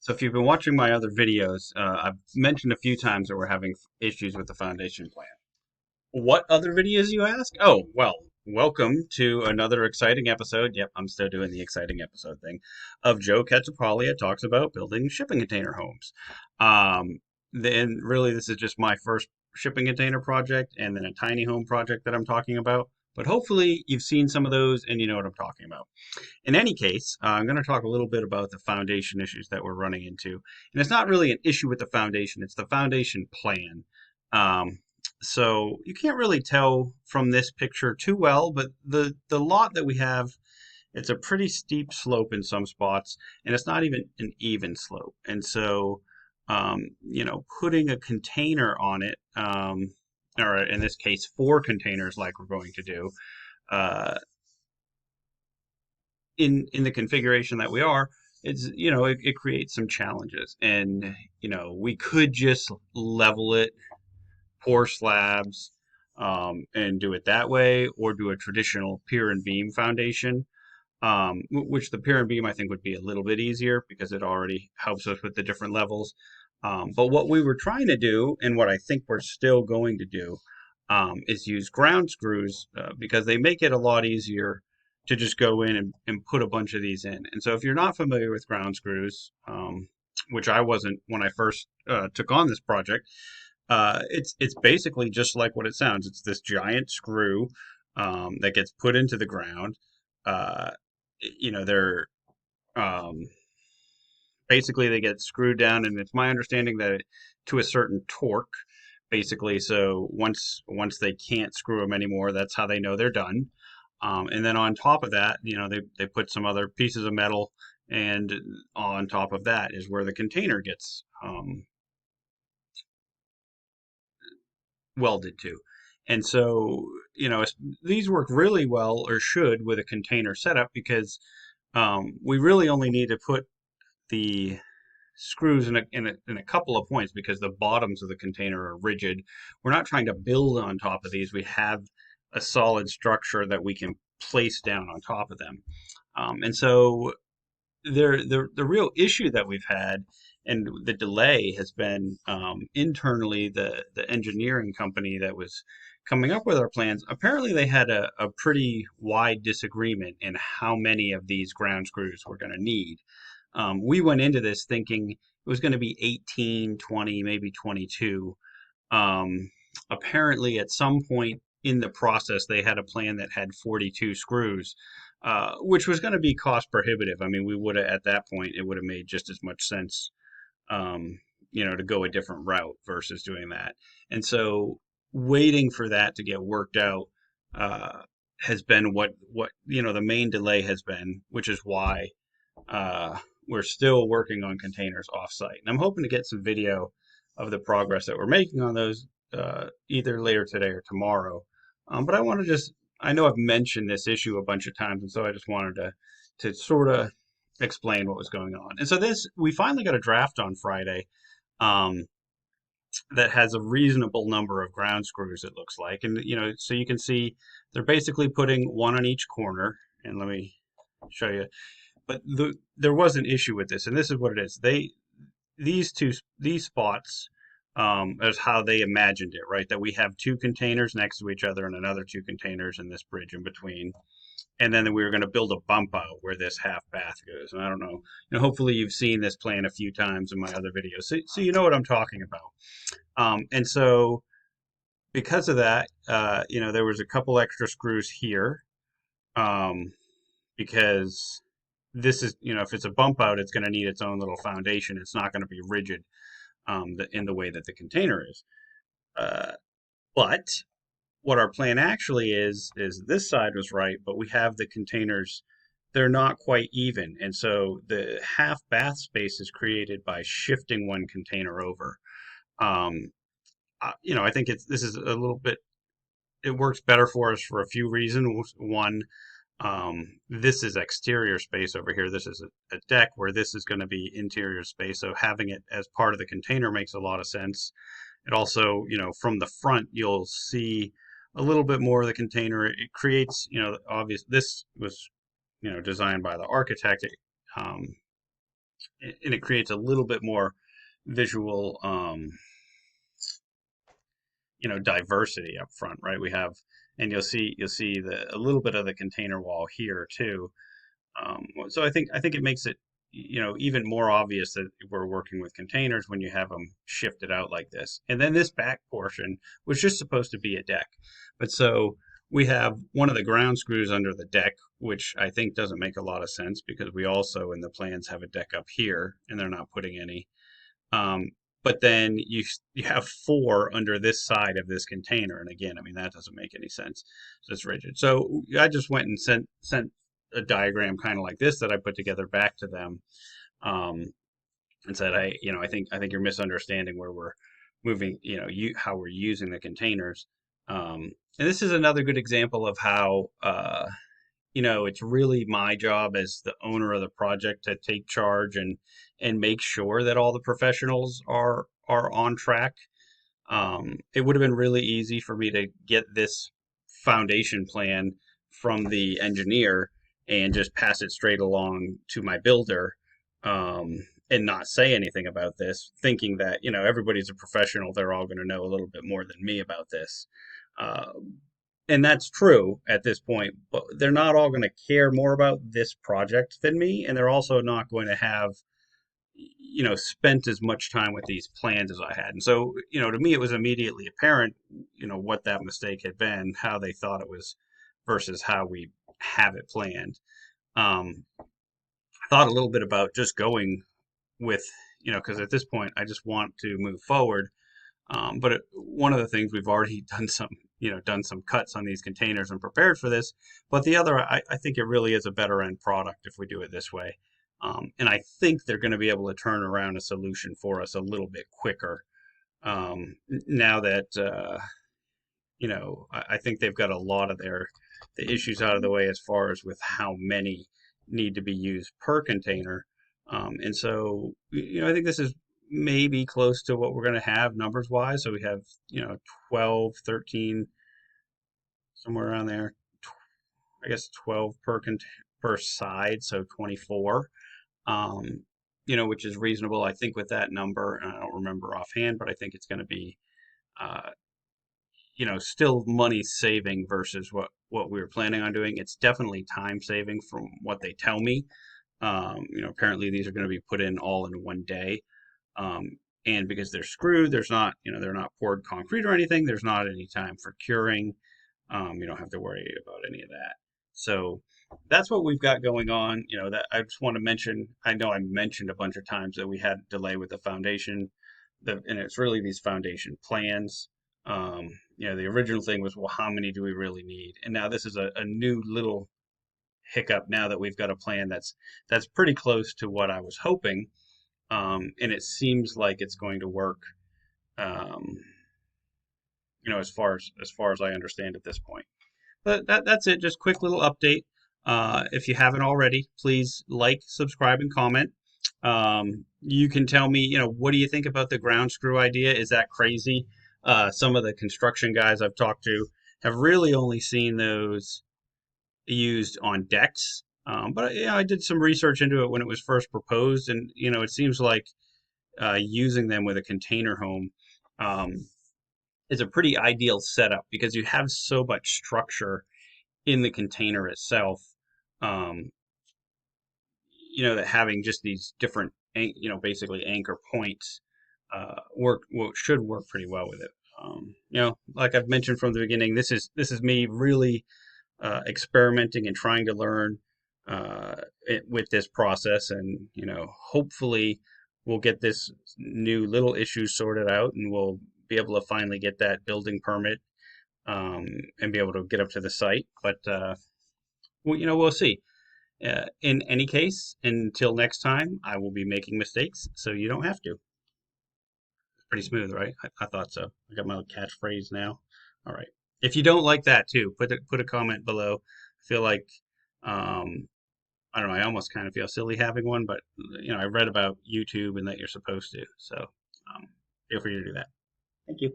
So if you've been watching my other videos, I've mentioned a few times that we're having issues with the foundation plan. What other videos, you ask? Oh, well, welcome to another exciting episode. Yep, I'm still doing the exciting episode thing of Joe Cacioppolia talks about building shipping container homes. Then really, this is just my first shipping container project and then a tiny home project that I'm talking about. But hopefully, you've seen some of those and you know what I'm talking about. In any case, I'm going to talk a little bit about the foundation issues that we're running into. And it's not really an issue with the foundation, it's the foundation plan. Um, so you can't really tell from this picture too well, but the lot that we have, it's a pretty steep slope in some spots, and it's not even an even slope. And so, putting a container on it, or in this case, four containers like we're going to do, uh, in the configuration that we are, it creates some challenges. And we could just level it, pour slabs, and do it that way, or do a traditional pier and beam foundation. Which the pier and beam I think would be a little bit easier because it already helps us with the different levels. But what we were trying to do, and what I think we're still going to do, is use ground screws because they make it a lot easier to just go in and put a bunch of these in. And so if you're not familiar with ground screws, which I wasn't when I first took on this project, it's basically just like what it sounds. It's this giant screw that gets put into the ground. Uh, they're um, basically they get screwed down, and it's my understanding that to a certain torque, basically. So once they can't screw them anymore, that's how they know they're done. And then on top of that, they put some other pieces of metal, and on top of that is where the container gets welded to. And so, these work really well, or should, with a container setup because we really only need to put the screws in a couple of points because the bottoms of the container are rigid. We're not trying to build on top of these. We have a solid structure that we can place down on top of them. And so the real issue that we've had and the delay has been internally the engineering company that was coming up with our plans. Apparently, they had a pretty wide disagreement in how many of these ground screws we're going to need. We went into this thinking it was going to be 18, 20, maybe 22. Apparently, at some point in the process, they had a plan that had 42 screws, which was going to be cost prohibitive. I mean, we would have, at that point, it would have made just as much sense, to go a different route versus doing that. And so, waiting for that to get worked out has been what the main delay has been, which is why uh, we're still working on containers offsite. And I'm hoping to get some video of the progress that we're making on those either later today or tomorrow. But I know I've mentioned this issue a bunch of times, and so I just wanted to sort of explain what was going on. And so we finally got a draft on Friday um, that has a reasonable number of ground screws, it looks like. And, so you can see they're basically putting one on each corner. And let me show you. But there was an issue with this, and this is what it is. These spots is how they imagined it, right? That we have two containers next to each other and another two containers in this bridge in between, and then we were going to build a bump out where this half bath goes. And I don't know, hopefully you've seen this plan a few times in my other videos, so you know what I'm talking about. And so because of that, there was a couple extra screws here, um, because this is, if it's a bump out, it's going to need its own little foundation. It's not going to be rigid in the way that the container is. Uh, but what our plan actually is this side was right, but we have the containers, they're not quite even. And so the half bath space is created by shifting one container over. Um, I think this is a little bit, it works better for us for a few reasons. One, this is exterior space over here. This is a deck where this is going to be interior space. So having it as part of the container makes a lot of sense. It also, from the front, you'll see a little bit more of the container. It creates, obvious. This was, designed by the architect. Um, and it creates a little bit more visual, diversity up front, right? We have, and you'll see a little bit of the container wall here too. So I think it makes it, even more obvious that we're working with containers when you have them shifted out like this. And then this back portion was just supposed to be a deck, but so we have one of the ground screws under the deck, which I think doesn't make a lot of sense because we also in the plans have a deck up here, and they're not putting any. Um, but then you have four under this side of this container, and again, I mean that doesn't make any sense. So it's rigid. So I just went and sent a diagram kind of like this that I put together back to them, um, and said, I think you're misunderstanding where we're moving, how we're using the containers. And this is another good example of how it's really my job as the owner of the project to take charge and make sure that all the professionals are on track. It would have been really easy for me to get this foundation plan from the engineer and just pass it straight along to my builder, and not say anything about this, thinking that everybody's a professional, they're all going to know a little bit more than me about this. Uh, and that's true at this point, but they're not all going to care more about this project than me, and they're also not going to have spent as much time with these plans as I had. And so, to me, it was immediately apparent, what that mistake had been, how they thought it was versus how we have it planned. I thought a little bit about just going with, because at this point, I just want to move forward. One of the things we've already done some cuts on these containers and prepared for this. But the other, I think it really is a better end product if we do it this way. And I think they're going to be able to turn around a solution for us a little bit quicker, now that I think they've got a lot of the issues out of the way as far as with how many need to be used per container. And so, I think this is maybe close to what we're going to have numbers wise. So we have, 12, 13, somewhere around there. I guess 12 per side, so 24. Which is reasonable. I think with that number, and I don't remember offhand, but I think it's going to be, uh, still money saving versus what we were planning on doing. It's definitely time saving from what they tell me. Apparently these are going to be put in all in one day. And because they're screwed, there's not, they're not poured concrete or anything. There's not any time for curing. You don't have to worry about any of that. So that's what we've got going on. That I just want to mention. I know I mentioned a bunch of times that we had a delay with the foundation, and it's really these foundation plans. The original thing was, well, how many do we really need? And now this is a new little hiccup. Now that we've got a plan that's pretty close to what I was hoping, and it seems like it's going to work. Um, as far as I understand at this point. But that's it. Just quick little update. If you haven't already, please like, subscribe, and comment. You can tell me, what do you think about the ground screw idea? Is that crazy? Some of the construction guys I've talked to have really only seen those used on decks. But I did some research into it when it was first proposed, and it seems like using them with a container home um, is a pretty ideal setup because you have so much structure in the container itself. Um, that having just these different, basically anchor points, should work pretty well with it. Like I've mentioned from the beginning, this is me really experimenting and trying to learn with this process, and hopefully we'll get this new little issue sorted out, and we'll be able to finally get that building permit, and be able to get up to the site. But we'll see. In any case, until next time, I will be making mistakes, so you don't have to. It's pretty smooth, right? I thought so. I got my catchphrase now. All right. If you don't like that too, put a comment below. I feel like I don't know. I almost kind of feel silly having one, but I read about YouTube and that you're supposed to. So feel free to do that. Thank you.